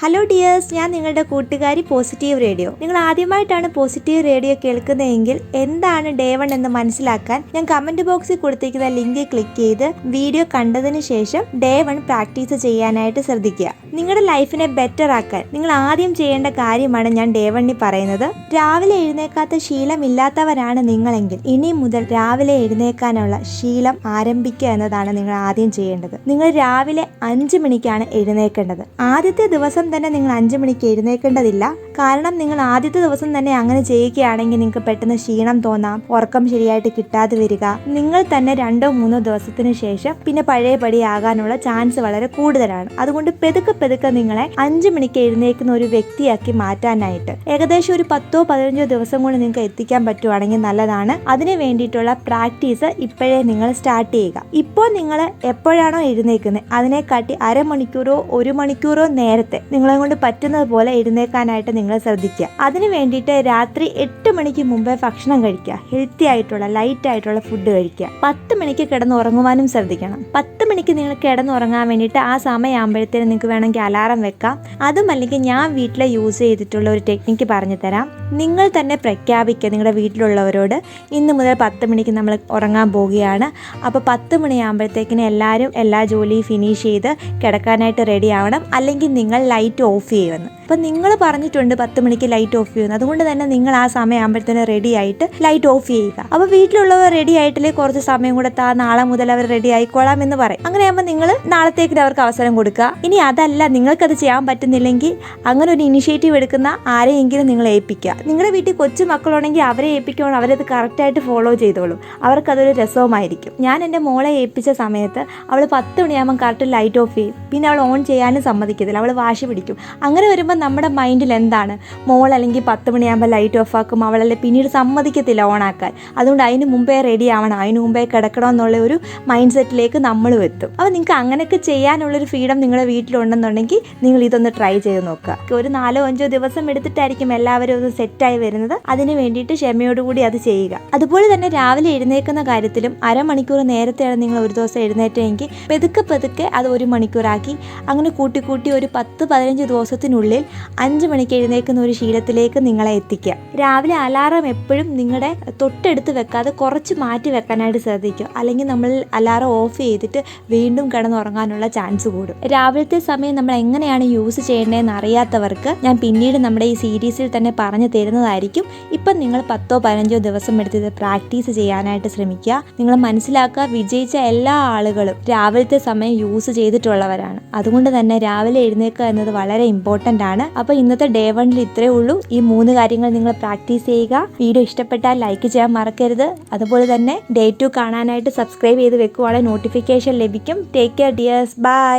Hello dears, ഞാൻ നിങ്ങളുടെ കൂട്ടുകാരി പോസിറ്റീവ് റേഡിയോ. നിങ്ങൾ ആദ്യമായിട്ടാണ് പോസിറ്റീവ് റേഡിയോ കേൾക്കുന്നതെങ്കിൽ എന്താണ് ഡേ 1 എന്ന് മനസ്സിലാക്കാൻ ഞാൻ കമന്റ് ബോക്സിൽ കൊടുത്തിരിക്കുന്ന ലിങ്ക് ക്ലിക്ക് ചെയ്ത് വീഡിയോ കണ്ടതിന് ശേഷം ഡേ 1 പ്രാക്ടീസ് ചെയ്യാനായിട്ട് ശ്രദ്ധിക്കുക. നിങ്ങളുടെ ലൈഫിനെ ബെറ്റർ ആക്കാൻ നിങ്ങൾ ആദ്യം ചെയ്യേണ്ട കാര്യമാണ് ഞാൻ ഡേ 1 പറയുന്നത്. രാവിലെ എഴുന്നേക്കാത്ത ശീലമില്ലാത്തവരാണ് നിങ്ങളെങ്കിൽ ഇനി മുതൽ രാവിലെ എഴുന്നേക്കാനുള്ള ശീലം ആരംഭിക്കുക എന്നതാണ് നിങ്ങൾ ആദ്യം ചെയ്യേണ്ടത്. നിങ്ങൾ രാവിലെ 5 മണിക്കാണ് എഴുന്നേക്കേണ്ടത്. ആദ്യത്തെ ദിവസം തന്നെ നിങ്ങൾ 5 മണിക്ക് എഴുന്നേക്കേണ്ടതില്ല. കാരണം നിങ്ങൾ ആദ്യത്തെ ദിവസം തന്നെ അങ്ങനെ ചെയ്യുകയാണെങ്കിൽ നിങ്ങൾക്ക് പെട്ടെന്ന് ക്ഷീണം തോന്നാം, ഉറക്കം ശരിയായിട്ട് കിട്ടാതെ വരിക. നിങ്ങൾ തന്നെ 2-3 ദിവസത്തിന് ശേഷം പിന്നെ പഴയപടി ആകാനുള്ള ചാൻസ് വളരെ കൂടുതലാണ്. അതുകൊണ്ട് പെതുക്കെ നിങ്ങളെ 5 മണിക്ക് എഴുന്നേക്കുന്ന ഒരു വ്യക്തിയാക്കി മാറ്റാനായിട്ട് ഏകദേശം ഒരു 10-15 ദിവസം കൊണ്ട് നിങ്ങൾക്ക് എത്തിക്കാൻ പറ്റുവാണെങ്കിൽ നല്ലതാണ്. അതിന് വേണ്ടിയിട്ടുള്ള പ്രാക്ടീസ് ഇപ്പോഴേ നിങ്ങൾ സ്റ്റാർട്ട് ചെയ്യുക. ഇപ്പോൾ നിങ്ങൾ എപ്പോഴാണോ എഴുന്നേക്കുന്നത് അതിനെക്കാട്ടി അരമണിക്കൂറോ 1 മണിക്കൂറോ നേരത്തെ നിങ്ങളെ കൊണ്ട് പറ്റുന്നത് പോലെ എഴുന്നേക്കാനായിട്ട് നിങ്ങൾ ശ്രദ്ധിക്കുക. അതിന് വേണ്ടിയിട്ട് രാത്രി 8 മണിക്ക് മുമ്പേ ഭക്ഷണം കഴിക്കുക. ഹെൽത്തി ആയിട്ടുള്ള ലൈറ്റ് ആയിട്ടുള്ള ഫുഡ് കഴിക്കുക. 10 മണിക്ക് കിടന്നുറങ്ങുവാനും ശ്രദ്ധിക്കണം. 10 മണിക്ക് നിങ്ങൾ കിടന്നുറങ്ങാൻ വേണ്ടിയിട്ട് ആ സമയമാകുമ്പോഴത്തേനും നിങ്ങൾക്ക് വേണമെങ്കിൽ അലാറം വെക്കാം. അതും അല്ലെങ്കിൽ ഞാൻ വീട്ടിൽ യൂസ് ചെയ്തിട്ടുള്ള ഒരു ടെക്നിക്ക് പറഞ്ഞു തരാം. നിങ്ങൾ തന്നെ പ്രഖ്യാപിക്കുക നിങ്ങളുടെ വീട്ടിലുള്ളവരോട്, ഇന്ന് മുതൽ 10 മണിക്ക് നമ്മൾ ഉറങ്ങാൻ പോവുകയാണ്. അപ്പോൾ 10 മണിയാകുമ്പോഴത്തേക്കിന് എല്ലാവരും എല്ലാ ജോലിയും ഫിനിഷ് ചെയ്ത് കിടക്കാനായിട്ട് റെഡി ആവണം. അല്ലെങ്കിൽ നിങ്ങൾ ലൈറ്റ് ഓഫ് ചെയ്യുമെന്ന്. അപ്പം നിങ്ങൾ പറഞ്ഞിട്ടുണ്ട് 10 മണിക്ക് ലൈറ്റ് ഓഫ് ചെയ്യുന്നു. അതുകൊണ്ട് തന്നെ നിങ്ങൾ ആ സമയമാകുമ്പോഴത്തേന് റെഡി ആയിട്ട് ലൈറ്റ് ഓഫ് ചെയ്യുക. അപ്പോൾ വീട്ടിലുള്ളവർ റെഡി ആയിട്ടില്ലേ കുറച്ച് സമയം കൂടെ നാളെ മുതൽ അവർ റെഡി ആയിക്കോളാം എന്ന് പറയും. അങ്ങനെയാകുമ്പോൾ നിങ്ങൾ നാളത്തേക്ക് അവർക്ക് അവസരം കൊടുക്കുക. ഇനി അതല്ല നിങ്ങൾക്കത് ചെയ്യാൻ പറ്റുന്നില്ലെങ്കിൽ അങ്ങനെ ഒരു ഇനിഷ്യേറ്റീവ് എടുക്കുന്ന ആരെയെങ്കിലും നിങ്ങൾ ഏൽപ്പിക്കുക. നിങ്ങളുടെ വീട്ടിൽ കൊച്ചു മക്കളുണ്ടെങ്കിൽ അവരെ ഏൽപ്പിക്കുകയാണ്, അവരത് കറക്റ്റായിട്ട് ഫോളോ ചെയ്തോളും. അവർക്കതൊരു രസവുമായിരിക്കും. ഞാൻ എൻ്റെ മോളെ ഏൽപ്പിച്ച സമയത്ത് അവൾ 10 മണിയാകുമ്പോൾ കറക്റ്റ് ലൈറ്റ് ഓഫ് ചെയ്യും. പിന്നെ അവൾ ഓൺ ചെയ്യാനും സമ്മതിക്കത്തില്ല, അവൾ വാശി പിടിക്കും. അങ്ങനെ വരുമ്പോൾ നമ്മുടെ മൈൻഡിൽ എന്താണ്, മോൾ അല്ലെങ്കിൽ 10 മണിയാകുമ്പോൾ ലൈറ്റ് ഓഫ് ആക്കും, അവളല്ലേ പിന്നീട് സമ്മതിക്കത്തില്ല ഓണാക്കാൻ. അതുകൊണ്ട് അതിന് മുമ്പേ റെഡി ആവണം, അതിന് മുമ്പേ കിടക്കണം എന്നുള്ള ഒരു മൈൻഡ് സെറ്റിലേക്ക് നമ്മൾ എത്തും. അപ്പോൾ നിങ്ങൾക്ക് അങ്ങനെയൊക്കെ ചെയ്യാനുള്ളൊരു ഫ്രീഡം നിങ്ങളുടെ വീട്ടിലുണ്ടെന്നുണ്ടെങ്കിൽ നിങ്ങൾ ഇതൊന്ന് ട്രൈ ചെയ്ത് നോക്കുക. ഒരു 4-5 ദിവസം എടുത്തിട്ടായിരിക്കും എല്ലാവരും ഒന്ന് സെറ്റായി വരുന്നത്. അതിന് വേണ്ടിയിട്ട് ക്ഷമയോടുകൂടി അത് ചെയ്യുക. അതുപോലെ തന്നെ രാവിലെ എഴുന്നേൽക്കുന്ന കാര്യത്തിലും അരമണിക്കൂർ നേരത്തെയാണ് നിങ്ങൾ ഒരു ദിവസം എഴുന്നേറ്റെങ്കിൽ പെതുക്കെ അത് 1 മണിക്കൂറാക്കി അങ്ങനെ കൂട്ടി ഒരു 10-15 ദിവസത്തിനുള്ളിൽ 5 മണിക്ക് എഴുന്നേൽക്കുന്ന ഒരു ശീലത്തിലേക്ക് നിങ്ങളെ എത്തിക്കുക. രാവിലെ അലാറം എപ്പോഴും നിങ്ങളുടെ തൊട്ടടുത്ത് വെക്കാതെ കുറച്ച് മാറ്റി വെക്കാനായിട്ട് ശ്രദ്ധിക്കുക. അല്ലെങ്കിൽ നമ്മൾ അലാറം ഓഫ് ചെയ്തിട്ട് വീണ്ടും കിടന്നുറങ്ങാനുള്ള ചാൻസ് കൂടും. രാവിലത്തെ സമയം നമ്മൾ എങ്ങനെയാണ് യൂസ് ചെയ്യേണ്ടതെന്ന് അറിയാത്തവർക്ക് ഞാൻ പിന്നീട് നമ്മുടെ ഈ സീരീസിൽ തന്നെ പറഞ്ഞു തരുന്നതായിരിക്കും. ഇപ്പം നിങ്ങൾ 10-15 ദിവസം എടുത്ത് ഇത് പ്രാക്ടീസ് ചെയ്യാനായിട്ട് ശ്രമിക്കുക. നിങ്ങൾ മനസ്സിലാക്കുക, വിജയിച്ച എല്ലാ ആളുകളും രാവിലത്തെ സമയം യൂസ് ചെയ്തിട്ടുള്ളവരാണ്. അതുകൊണ്ട് തന്നെ രാവിലെ എഴുന്നേൽക്കുക എന്നത് വളരെ ഇമ്പോർട്ടൻ്റ് ആണ്. അപ്പോൾ ഇന്നത്തെ ഡേ 1 ഇത്രയേ ഉള്ളൂ. ഈ 3 കാര്യങ്ങൾ നിങ്ങൾ പ്രാക്ടീസ് ചെയ്യുക. വീഡിയോ ഇഷ്ടപ്പെട്ടാൽ ലൈക്ക് ചെയ്യാൻ മറക്കരുത്. അതുപോലെ തന്നെ ഡേ 2 കാണാനായിട്ട് സബ്സ്ക്രൈബ് ചെയ്ത് വെക്കുവാണെങ്കിൽ നോട്ടിഫിക്കേഷൻ ലഭിക്കും. Take care dears, by.